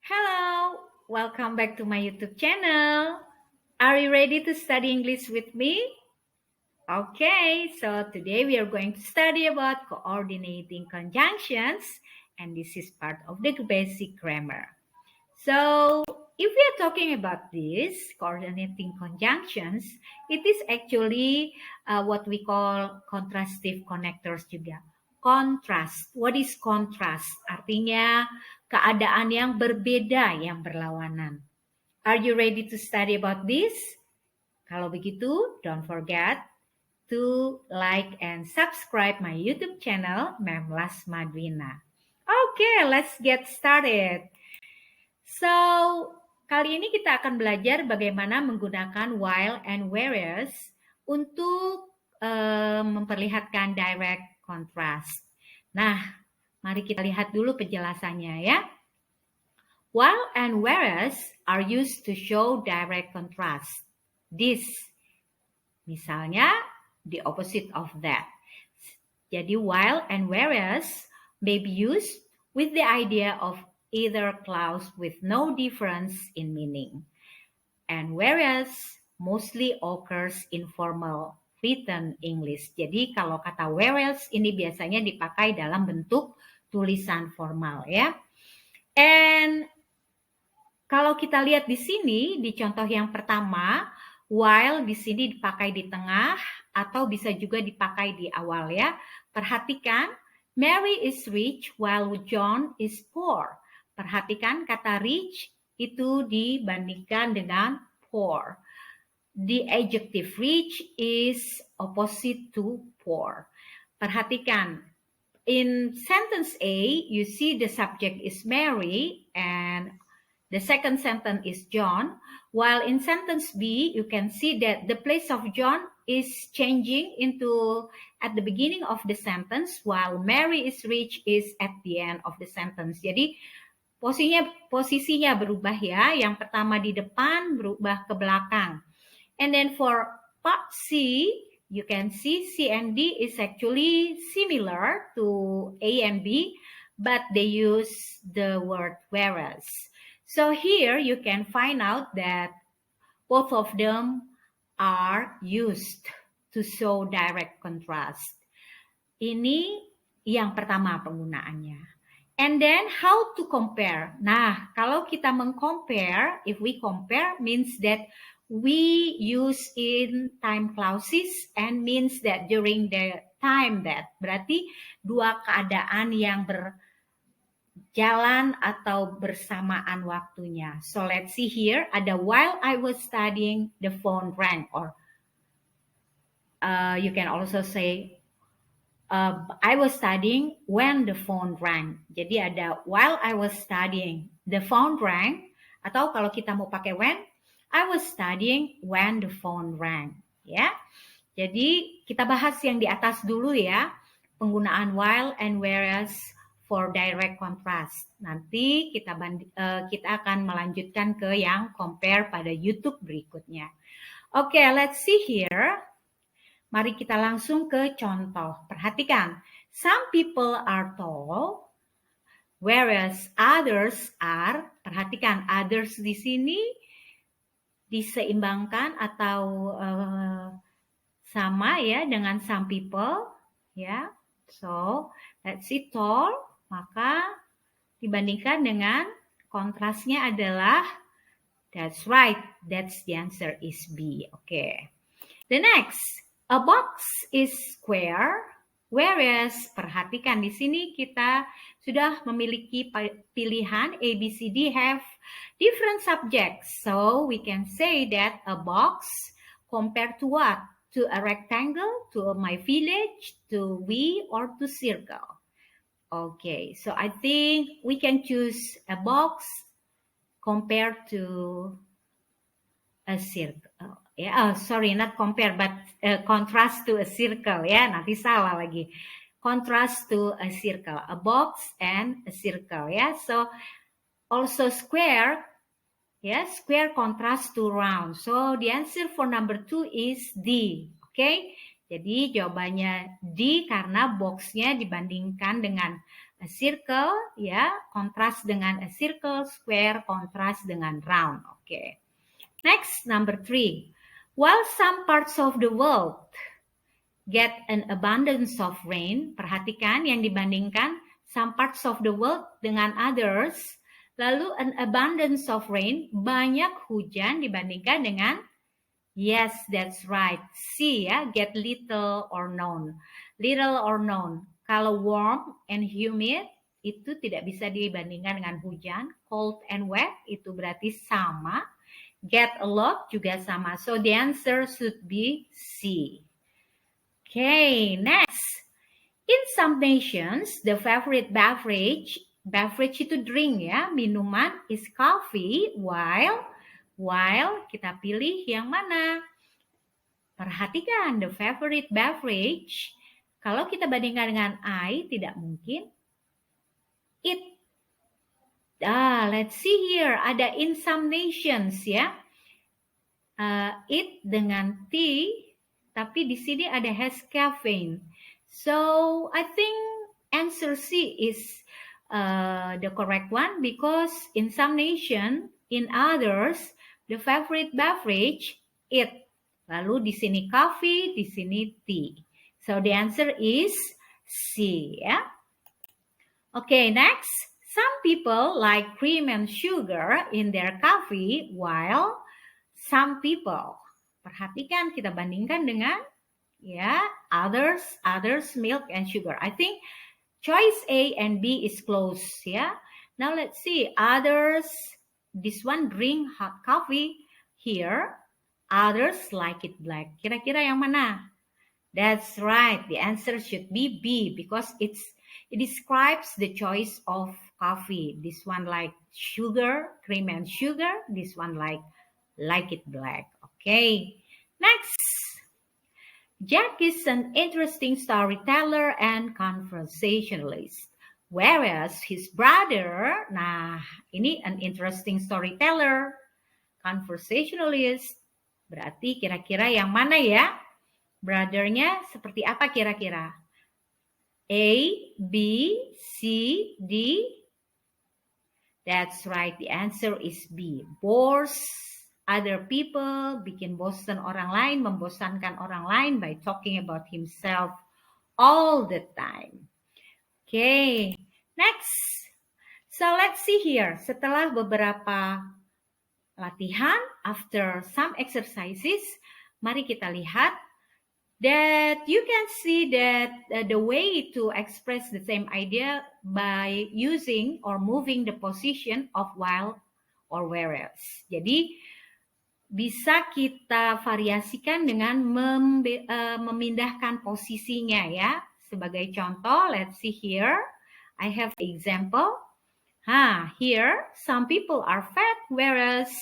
Hello, welcome back to my YouTube channel. Are you ready to study English with me? Okay, so today we are going to study about coordinating conjunctions, and this is part of the basic grammar. So, if we are talking about this, coordinating conjunctions, it is actually what we call contrastive connectors juga. Contrast, what is contrast? Artinya keadaan yang berbeda, yang berlawanan. Are you ready to study about this? Kalau begitu, don't forget to like and subscribe my YouTube channel, Memlas Madwina. Okay, let's get started. So, kali ini kita akan belajar bagaimana menggunakan while and whereas untuk memperlihatkan direct contrast. Nah, mari kita lihat dulu penjelasannya ya. While and whereas are used to show direct contrast. This, misalnya, the opposite of that. Jadi, while and whereas may be used with the idea of either clause with no difference in meaning. And whereas mostly occurs in formal written English. Jadi kalau kata whereas ini biasanya dipakai dalam bentuk tulisan formal ya. And kalau kita lihat di sini di contoh yang pertama, while di sini dipakai di tengah atau bisa juga dipakai di awal ya. Perhatikan, Mary is rich while John is poor. Perhatikan kata rich itu dibandingkan dengan poor. The adjective rich is opposite to poor. Perhatikan, in sentence A, you see the subject is Mary and the second sentence is John. While in sentence B, you can see that the place of John is changing into at the beginning of the sentence, while Mary is rich is at the end of the sentence. Jadi, posisinya berubah ya. Yang pertama di depan berubah ke belakang. And then for part C, you can see C and D is actually similar to A and B, but they use the word whereas. So here you can find out that both of them are used to show direct contrast. Ini yang pertama penggunaannya. And then how to compare? Nah, kalau kita mengcompare, if we compare means that we use in time clauses and means that during the time that. Berarti dua keadaan yang berjalan atau bersamaan waktunya. So let's see here, ada while I was studying, the phone rang. Or you can also say, I was studying when the phone rang. Jadi ada while I was studying, the phone rang. Atau kalau kita mau pakai when, I was studying when the phone rang. Ya. Jadi kita bahas yang di atas dulu ya. Penggunaan while and whereas for direct contrast. Nanti kita akan melanjutkan ke yang compare pada YouTube berikutnya. Oke, let's see here. Mari kita langsung ke contoh. Perhatikan, some people are tall, whereas others are. Perhatikan, others di sini diseimbangkan atau sama ya dengan some people. Ya, so let's see tall, maka dibandingkan dengan kontrasnya adalah that's right. That's the answer is B. Okay. The next. A box is square, whereas perhatikan di sini kita sudah memiliki pilihan A, B, C, D have different subjects. So we can say that a box compared to what? To a rectangle, to my village, to we, or to circle. Okay, so I think we can choose a box compared to a circle. Sorry, not compare, but contrast to a circle. Ya, nanti salah lagi. Contrast to a circle, a box and a circle. Ya, so also square. Ya, square contrast to round. So the answer for number 2 is D. Okay, jadi jawabannya D karena boxnya dibandingkan dengan A circle, ya, kontras dengan a circle, square, kontras dengan round. Oke. Next, number 3. While some parts of the world get an abundance of rain, perhatikan yang dibandingkan some parts of the world dengan others, lalu an abundance of rain, banyak hujan dibandingkan dengan, yes, that's right, C ya, get little or none. Little or none. Kalau warm and humid, itu tidak bisa dibandingkan dengan hujan. Cold and wet, itu berarti sama. Get a lot juga sama. So the answer should be C. Okay, next. In some nations, the favorite beverage itu drink ya, minuman is coffee, while kita pilih yang mana? Perhatikan, the favorite beverage, kalau kita bandingkan dengan I, tidak mungkin. It. Let's see here, ada in some nations ya. It dengan T, tapi di sini ada has caffeine. So I think answer C is the correct one because in some nation, in others, the favorite beverage it. Lalu di sini coffee, di sini tea. So the answer is C. Ya. Okay, next. Some people like cream and sugar in their coffee, while some people. Perhatikan, kita bandingkan dengan ya, others milk and sugar. I think choice A and B is close ya. Now let's see, others, this one drink hot coffee here, others like it black. Kira-kira yang mana? That's right, the answer should be B because it describes the choice of coffee. This one like sugar, cream and sugar, this one like it black. Okay, next. Jack is an interesting storyteller and conversationalist. Whereas his brother, nah ini an interesting storyteller, conversationalist. Berarti kira-kira yang mana ya? Brothernya seperti apa kira-kira? A, B, C, D? That's right, the answer is B. Bores other people, bikin bosan orang lain, membosankan orang lain by talking about himself all the time. Okay, next. So let's see here. Setelah beberapa latihan, after some exercises, mari kita lihat that you can see that the way to express the same idea by using or moving the position of while or whereas. Jadi, bisa kita variasikan dengan memindahkan posisinya ya. Sebagai contoh, let's see here. I have example. Here, some people are fat, whereas,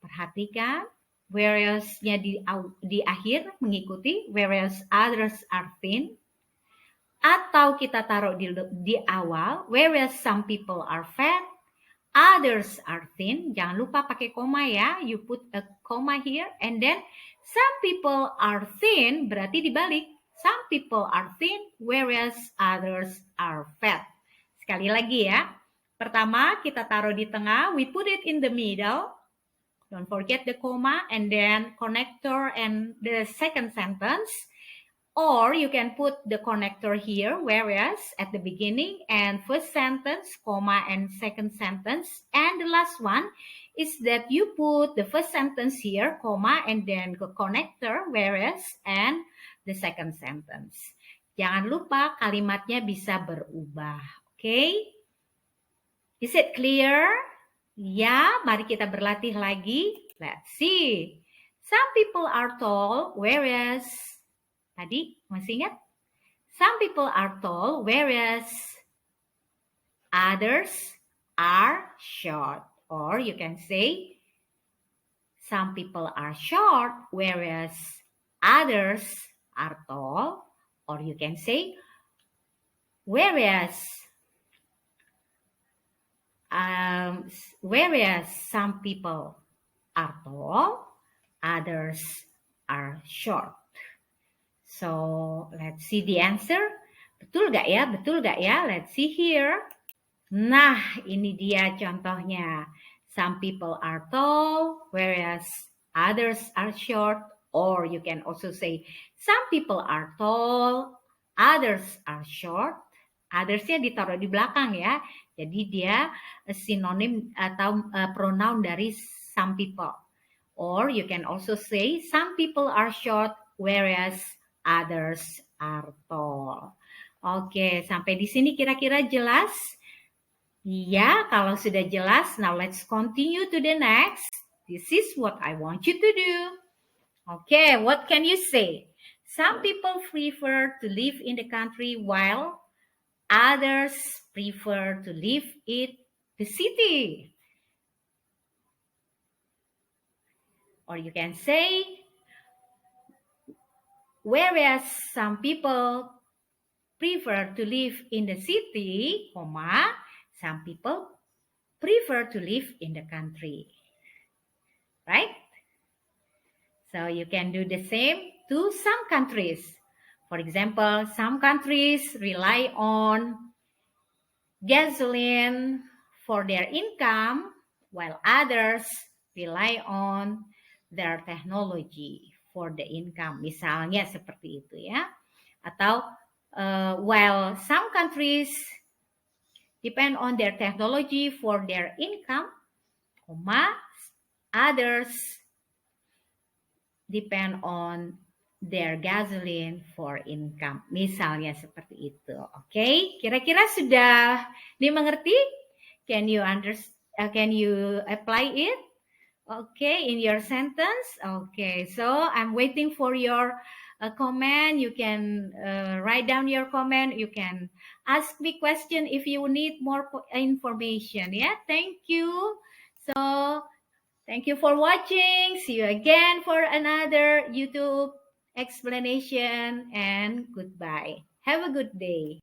perhatikan, whereas-nya di akhir mengikuti, whereas others are thin. Atau kita taruh di awal, whereas some people are fat, others are thin. Jangan lupa pakai koma ya. You put a comma here. And then some people are thin. Berarti dibalik. Some people are thin. Whereas others are fat. Sekali lagi ya. Pertama kita taruh di tengah. We put it in the middle. Don't forget the comma. And then connector and the second sentence. Or you can put the connector here, whereas at the beginning and first sentence, comma and second sentence. And the last one is that you put the first sentence here, comma, and then the connector, whereas, and the second sentence. Jangan lupa kalimatnya bisa berubah. Okay? Is it clear? Ya, mari kita berlatih lagi. Let's see. Some people are tall, whereas... Tadi masih ingat? Some people are tall, whereas others are short. Or you can say, some people are short, whereas others are tall. Or you can say, whereas some people are tall, others are short. So let's see the answer. Betul gak ya? Betul gak ya? Let's see here. Nah, ini dia contohnya. Some people are tall, whereas others are short. Or you can also say, some people are tall, others are short. Others-nya ditaruh di belakang ya. Jadi dia sinonim atau pronoun dari some people. Or you can also say, some people are short, whereas others are tall. Oke, sampai di sini kira-kira jelas? Ya, kalau sudah jelas, now let's continue to the next. This is what I want you to do. Okay, what can you say? Some people prefer to live in the country while others prefer to live in the city. Or you can say, whereas some people prefer to live in the city, some people prefer to live in the country. Right? So you can do the same to some countries. For example, some countries rely on gasoline for their income, while others rely on their technology for the income. Misalnya seperti itu ya. Atau while some countries depend on their technology for their income, others depend on their gasoline for income. Misalnya seperti itu. Oke, kira-kira sudah dimengerti? Can you apply it? Okay, in your sentence. Okay, so I'm waiting for your comment. You can write down your comment. You can ask me question if you need more information. Yeah, thank you. So thank you for watching. See you again for another YouTube explanation, and goodbye. Have a good day.